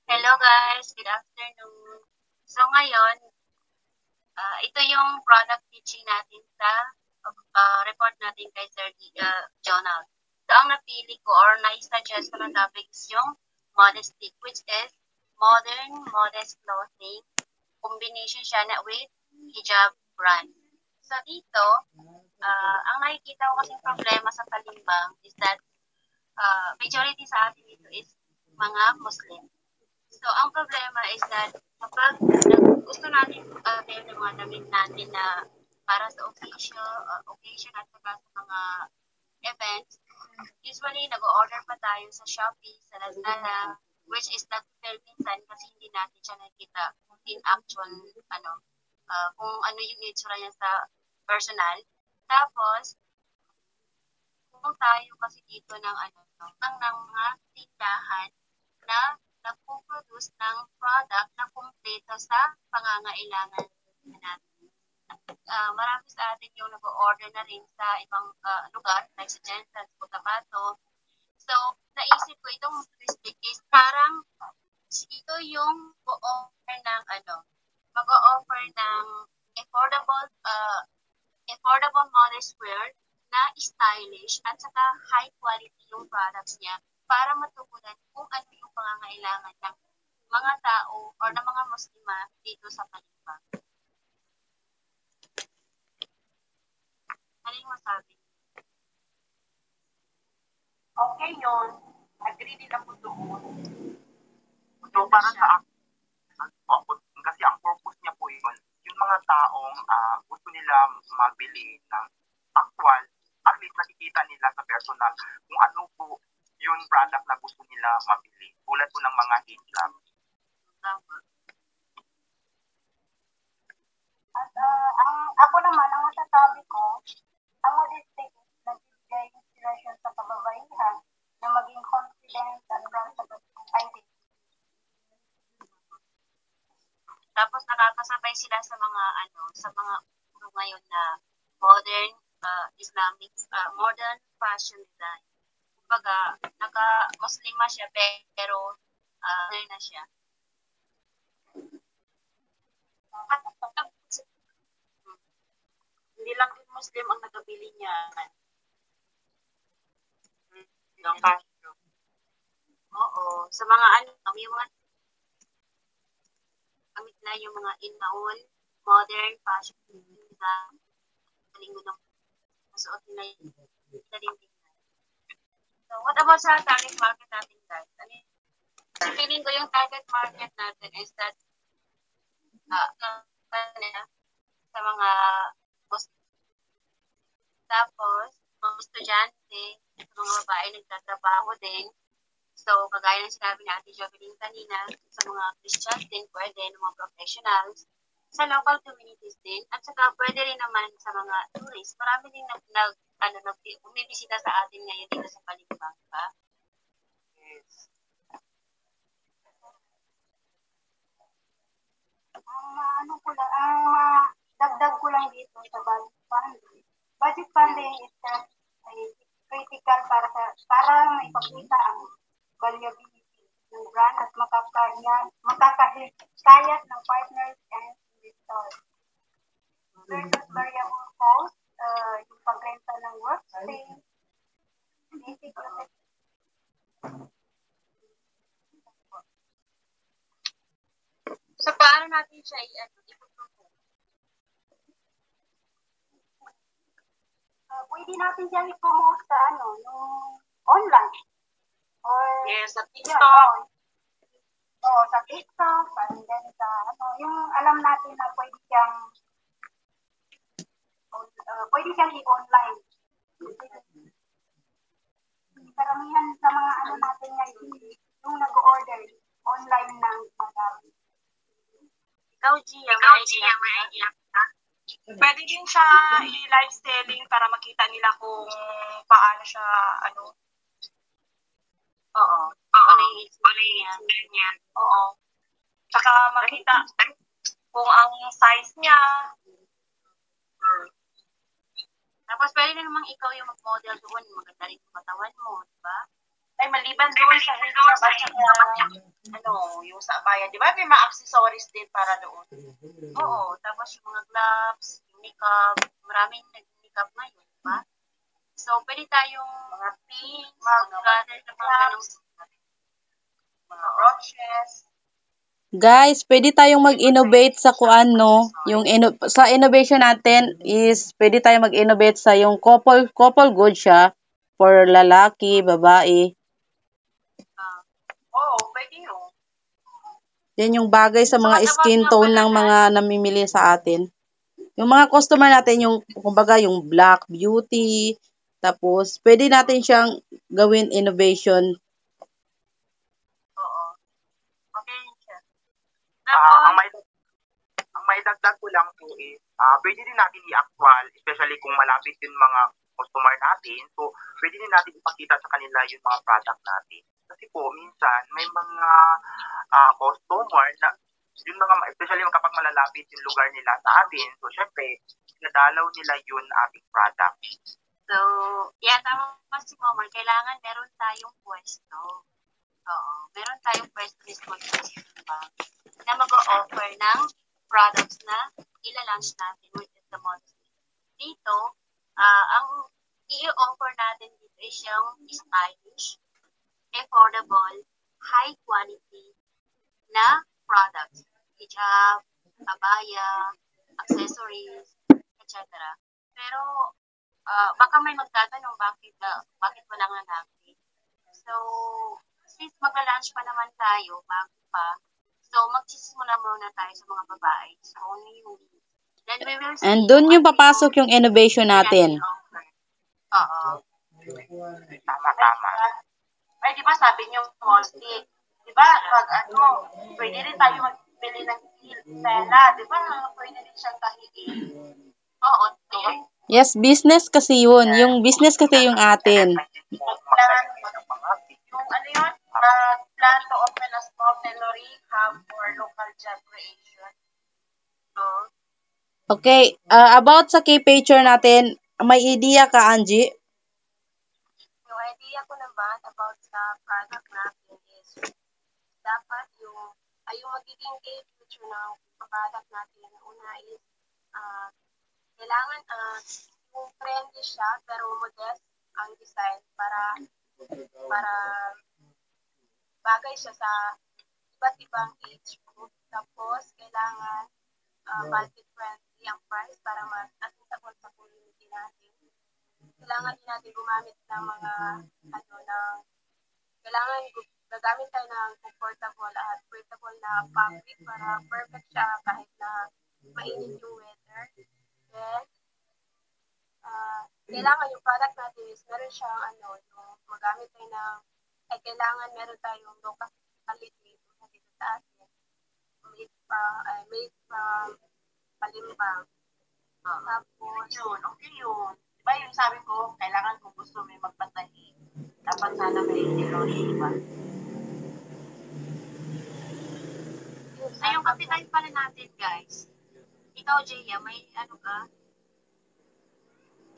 Hello guys, good afternoon. So ngayon, ito yung product pitching natin sa report natin kay Sir Jonald. So ang napili ko or na-suggest ko na topic is yung modesty, which is modern, modest clothing. Combination siya na with hijab brand. So dito, ang nakikita ko kasing problema sa Palimbang is that majority sa atin dito is mga Muslim. So, ang problema is that kapag gusto natin tayo ng mga damit natin na para sa occasion at saka sa mga events, usually nag-order pa tayo sa Shopee, sa Lazada, which is nag-fail minsan kasi hindi natin siya nakita in actual, kung ano yung itsura niya sa personal. Tapos, kung tayo kasi dito ng mga tindahan na nagpo-produce ng product na kumpleto sa pangangailangan natin. Marami sa atin yung nag-order na rin sa ibang lugar, like sa Jensen's, Cotabato. So, naisip ko itong touristic is parang ito yung mag-offer ng affordable, affordable modest wear na stylish at saka high quality yung products niya para matugunan kung ano yung pangangailangan ng mga tao or ng mga Muslima dito sa Palimbang. Ano yung masabi? Okay yun. Agree din ako doon. So, para sa akin, kasi ang purpose niya po yun, yung mga taong gusto nila mabili ng actual, at least nakikita nila sa personal kung ano po yung product na gusto nila mabili. Tulad po ng mga hijab. At ako naman, ang masasabi ko, ang modestic is nagbibigay inspiration sa kababaihan na maging confident at confident identity. Tapos nakakasabay sila sa mga ngayon na modern Islamic modern fashion design. Kumbaga, naka-Muslima siya pero na siya. Hindi lang din Muslim ang nagabili niya. Oo. Sa mga yung mga gamit na yung mga in-own modern fashion design. Linggo ng suot nila yung So, what about sa target market natin, guys? Feeling ko yung target market natin is that sa mga tapos, mga estudyante, mga babae nagtatrabaho din. So, kagaya ng sinabi natin Jovelyn kanina, sa mga Christians din, pwede, ng mga professionals, sa local communities din, at saka pwede rin naman sa mga tourists. Marami din bumibisita sa atin ngayon dito sa Palimbang, ba? Yes. Dagdag ko lang dito sa budget funding. Budget funding is critical para maipakita ang valuability ng brand at makakahikayat ng partners and investors. Versus variable cost, yung pagrenta ng workspace, basic So, paano natin siya i-propose? Pwede natin siya i-promote sa nung online. Or, Yes, sa TikTok. Sa TikTok, and then yung alam natin na pwede siyang i-online. Karamihan sa mga natin ngayon, yung nag-order, online ng madami. Ikaw, Gia, may idea ka? Pwede din siya i-live selling para makita nila kung paano siya, Oo. Ano yung experience niya? Oo. Tsaka makita kung ang size niya. Tapos pwede na namang ikaw yung mag-model doon. Maganda rin yung katawan mo, di ba? Ay, maliban doon sa hijab at saka, yung sa bayan. Di ba may mga accessories din para doon? Oo, tapos yung mga gloves, yung niqab, maraming nag-niqab ngayon, di ba? So, pwede tayong Mga pins, mag-gather ng mga ganong mga brooches. Guys, pwede tayong mag-innovate sa kuan, no? Yung sa innovation natin is pwede tayong mag-innovate sa yung couple good siya for lalaki, babae. Oo, pwede yun. Yan yung bagay sa mga skin tone ng mga namimili sa atin. Yung mga customer natin, yung kumbaga yung black beauty, tapos pwede natin siyang gawin innovation. Oo. Okay siya. Ang may dagdag ko lang po is, pwede din natin i-actual, especially kung malapit yung mga customer natin. So, pwede din natin ipakita sa kanila yung mga product natin. Kasi po, minsan, may mga customer na, yung mga, especially kapag malalapit yung lugar nila sa atin, so, syempre, nadalaw nila yun ating product. So, yeah, tama si Momar. Kailangan meron tayong pwesto. Oo. Meron tayong pwesto mismo na mag-o-offer ng products na ila-launch natin within the month. Dito, ang i-offer natin dito is yung stylish, affordable, high quality na products. Hijab, abaya, accessories, etc. Pero, baka may magtatanong bakit wala nga natin. So, since mag-launch pa naman tayo, bago pa, so magsisimula muna tayo sa mga babae. So, only yung then we will see. And doon yung papasok yung innovation natin. Oo. Tama. Ay, di ba sabi niyo, mostly, di ba, pwede rin tayo magbili ng tela, di ba, pwede rin siyang kahiin. Oo. Yes, business kasi yun. Yung business kasi yung atin. Yung plan to open a small tailoring hub for local job creation. Okay, about sa key picture natin, may idea ka, Angie? Yung idea ko naman about sa product natin is dapat yung magiging key feature ng product natin. Una is kailangan yung trendy siya pero modest ang design para bagay siya sa iba't ibang age group. Tapos kailangan budget friendly ang price para mas accessible sa community natin. Kailangan din natin gumamit ng mga kailangan gagamit tayo ng comfortable at breathable na fabric para perfect siya kahit na mainit yung weather. Then, kailangan yung product natin is meron siyang yung magamit tayo ng kailangan meron tayong local quality dito sa atin. Made from palimbang. Tapos, Okay yun. Diba yung sabi ko, kailangan kung gusto may magpatahi, dapat sana may tailoring, diba? So, yung kapital pala natin, guys. Ikaw, Jaya, may ka?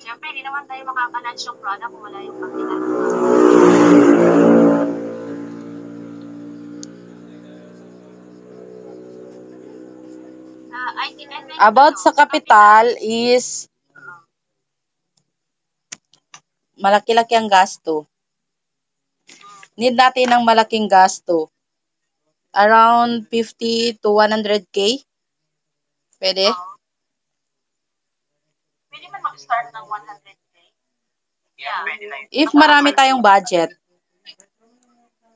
Siyempre, hindi naman tayo makaka-launch yung product kung wala yung kapital. About sa kapital is malaki-laki ang gasto. Need natin ng malaking gasto. Around 50 to 100K. Pwede? Pwede man mag-start ng 100K. Yeah, pwede na yun. If marami tayong budget.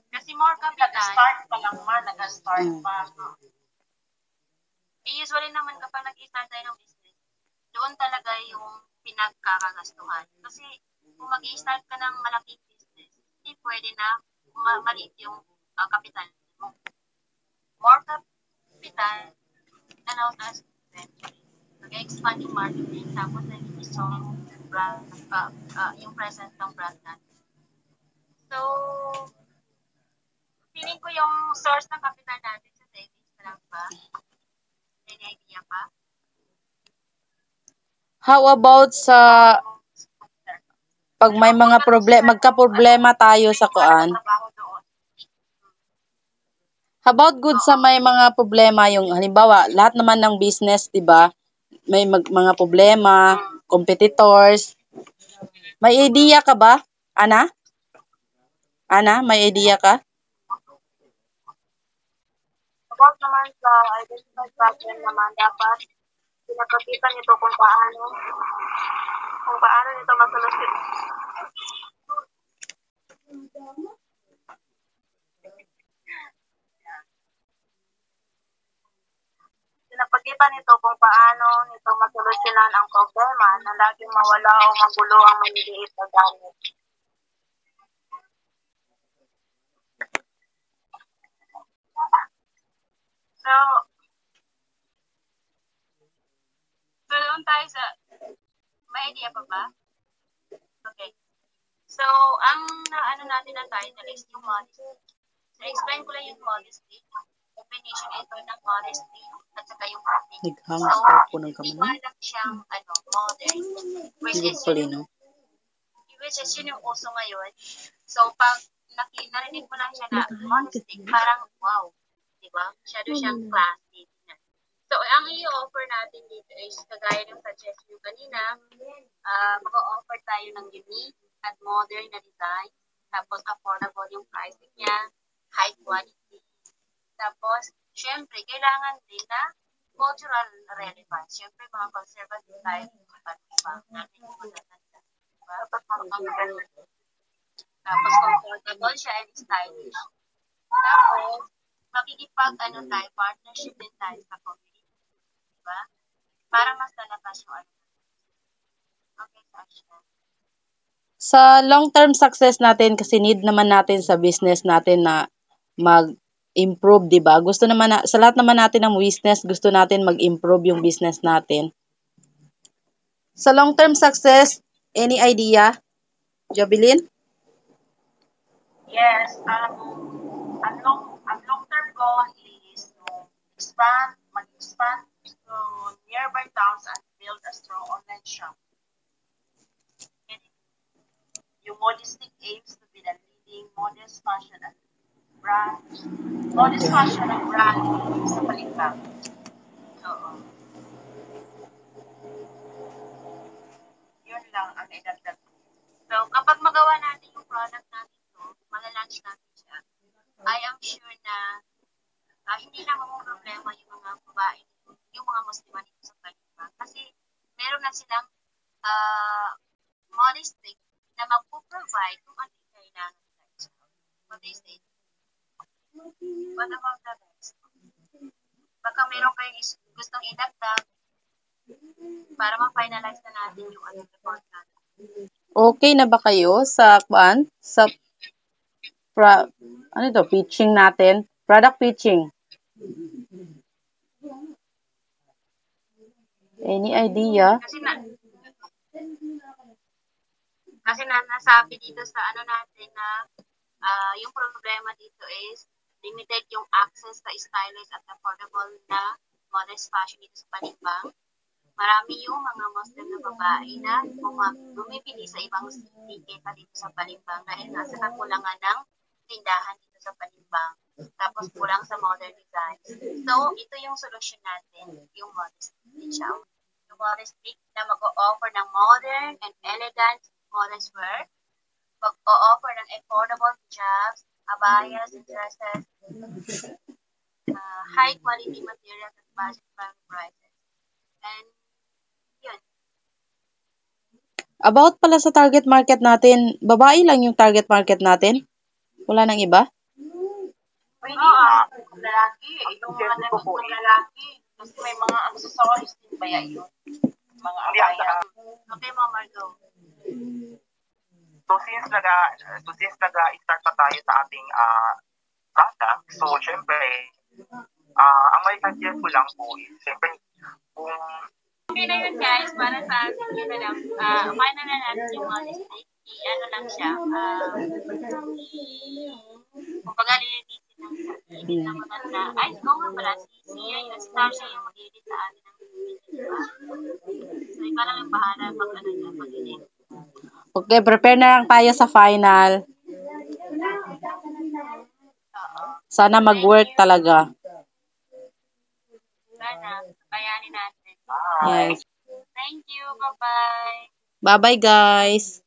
Kasi more capital. Nag-start pa lang nag-start pa. Usually naman kapag nag-start tayo ng business, doon talaga yung pinagkakagastuhan. Kasi kung mag-start ka ng malaking business, hindi pwede na maliit yung capital mo. More capital allows us to expand yung marketing, tapos naging strong brand, yung presence ng brand natin. So, feeling ko yung source ng capital natin sa savings na lang ba? May idea pa? How about sa pag may mga magka-problema tayo sa kuan. Trabaho doon. About good sa may mga problema, yung halimbawa, lahat naman ng business, 'di ba? May mga problema, competitors. May idea ka ba? Ana? Ana, may idea ka? About naman sa identified problem naman, dapat pinapakita nito kung paano nito masolusyon. Pinapakita nito kung paano nito masolusyonan ang problema na laging mawala o magulo ang maliliit na gamit. So doon tayo sa, may idea pa ba? Okay. So, ang ano natin na title is yung modesty. So, explain ko lang yung modesty. Definition ito ng modesty at saka yung acting. Naghang sa po ng kamay. Iwalag siyang modern. Which is yun yung uso ngayon. So, pag narinig mo lang siya na modesty, parang wow. Diba? Masyado siyang classy. So, ang i-offer natin dito is kagaya ng suggestion kanina, mag-offer tayo ng unique at modern na design. Tapos, affordable yung pricing niya, high quality. Tapos, syempre, kailangan din na cultural relevance. Syempre, mga conservative tayo sa pag-ibang natin yung matatanda. Diba? Tapos, comfortable siya and stylish. Tapos, makikipag tayo, partnership din tayo sa community. Diba? Para mas lalakas yung Okay, Sasha. Sa long-term success natin, kasi need naman natin sa business natin na mag-improve, di ba? Gusto naman sa lahat naman natin ng business, gusto natin mag-improve yung business natin. Sa long-term success, any idea? Jovelyn? Yes, ang long-term goal is to mag-expand to nearby towns and build a strong online shop. Yung Modestic aims to be the leading modest fashion brand sa Balimbang. Oo. Yun lang ang idagdag. So, kapag magawa natin yung product natin to, malalunch natin siya, I am sure na hindi na problema yung mga babae, yung mga Muslim dito sa Balimbang. Kasi meron na silang modestic na magpo-provide kung ano yung kailangan nila. What they say? What about the rest? Baka meron kayong gustong idagdag para ma-finalize na natin yung report natin. Okay na ba kayo sa pitching natin? Product pitching. Any idea? Kasi nasabi dito sa natin na yung problema dito is limited yung access sa stylish at affordable na modest fashion dito sa Balimbang. Marami yung mga Muslim na babae na bumibili sa ibang city kaysa dito sa Balimbang dahil nasa kakulangan ng tindahan dito sa Balimbang. Tapos kulang sa modern designs. So, ito yung solution natin, yung modestic. Yung modestic na mag-o-offer ng modern and elegant modest wear, mag-o-offer ng affordable hijabs, abayas, and dresses, high quality materials at budget-friendly prices. And yun. About pala sa target market natin, babae lang yung target market natin? Wala nang iba? Pwede lalaki. Yung mga damit ng lalaki. Kasi may mga accessories din ba yun? Mga abaya. Okay, Mama, go. So since nag-start pa tayo sa ating product, so syempre, ang may suggest ko lang po is, syempre, kung okay na yun, guys, para sa atin yun na lang, kumain na natin yung modesty, lang siya, kumbaga lilinisin ng maganda. Ay, ikaw nga pala, si Tasha yung mag-edit sa atin ng video, diba? So, ikaw lang yung bahala pag mag-edit. Okay, prepare na lang tayo sa final. Oo. Sana mag-work talaga. Sana, kayanin natin. Yes. Thank you. Bye-bye. Bye-bye, guys.